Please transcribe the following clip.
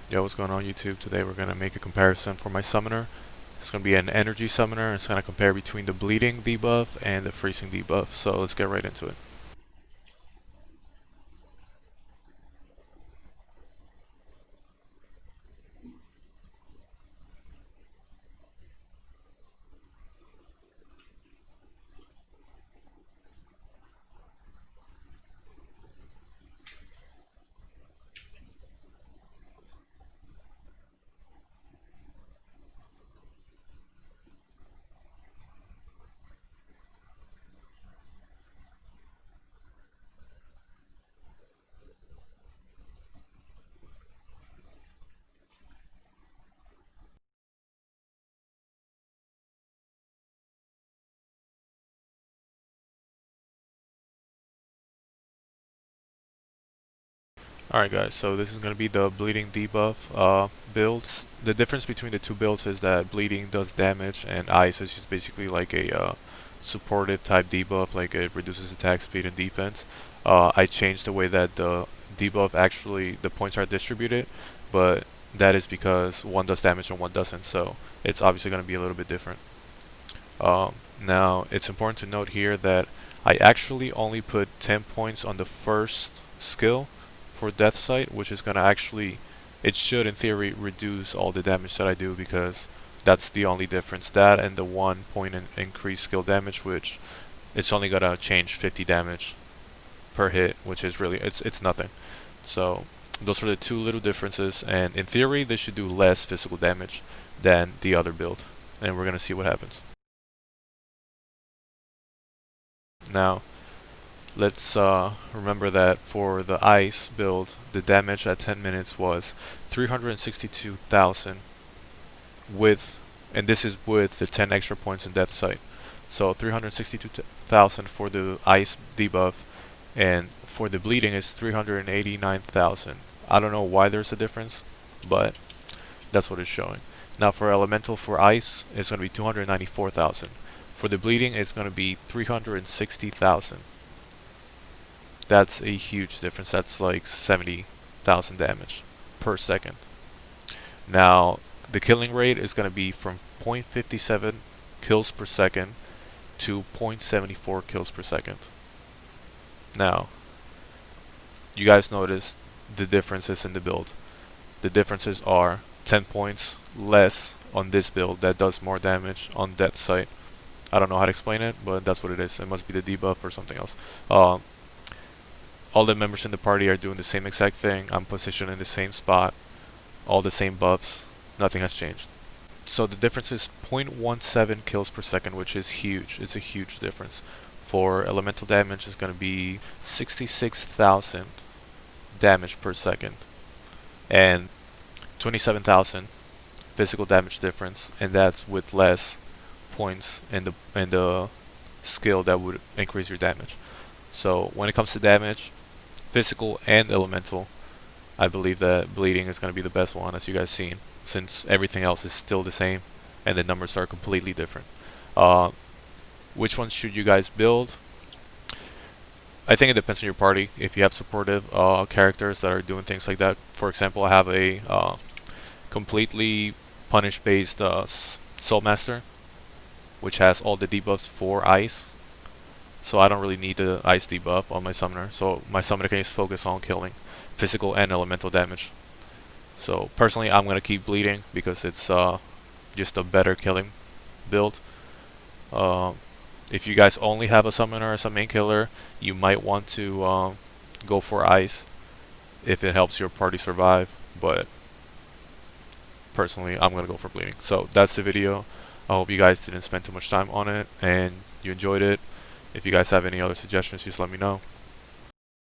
Yo, what's going on YouTube? Today we're going to make a comparison for my summoner. It's going to be an energy summoner, and it's going to compare between the bleeding debuff and the freezing debuff. So let's get right into it. Alright guys, so this is going to be the bleeding debuff builds. The difference between the two builds is that bleeding does damage and ice is just basically like a supportive type debuff, like it reduces attack speed and defense. I changed the way that the debuff actually, the points are distributed, but that is because one does damage and one doesn't, so it's obviously going to be a little bit different. Now, it's important to note here that I actually only put 10 points on the first skill for Death Sight, which is going to actually, it should in theory reduce all the damage that I do, because that's the only difference. That and the 1 point increased skill damage, which it's only going to change 50 damage per hit, which is really, it's nothing. So those are the two little differences, and in theory they should do less physical damage than the other build, and we're going to see what happens. Now, let's remember that for the ice build, the damage at 10 minutes was 362,000 with, and this is with the 10 extra points in Death Sight. So 362,000 for the ice debuff, and for the bleeding is 389,000. I don't know why there's a difference, but that's what it's showing. Now for elemental for ice, it's going to be 294,000. For the bleeding, it's going to be 360,000. That's a huge difference. That's like 70,000 damage per second. Now, the killing rate is going to be from 0.57 kills per second to 0.74 kills per second. Now, you guys notice the differences in the build. The differences are 10 points less on this build that does more damage on Death Sight. I don't know how to explain it, but that's what it is. It must be the debuff or something else. All the members in the party are doing the same exact thing. I'm positioned in the same spot. All the same buffs. Nothing has changed. So the difference is 0.17 kills per second, which is huge. It's a huge difference. For elemental damage, it's going to be 66,000 damage per second. And 27,000 physical damage difference. And that's with less points in the skill that would increase your damage. So when it comes to damage, physical and elemental, I believe that bleeding is going to be the best one, as you guys seen, since everything else is still the same and the numbers are completely different. Which ones should you guys build? I think it depends on your party. If you have supportive characters that are doing things like that, for example, I have a completely punish based Soul Master, which has all the debuffs for ice. So I don't really need the ice debuff on my summoner. So my summoner can just focus on killing physical and elemental damage. So personally, I'm going to keep bleeding because it's just a better killing build. If you guys only have a summoner as a main killer, you might want to go for ice if it helps your party survive. But personally, I'm going to go for bleeding. So that's the video. I hope you guys didn't spend too much time on it and you enjoyed it. If you guys have any other suggestions, just let me know.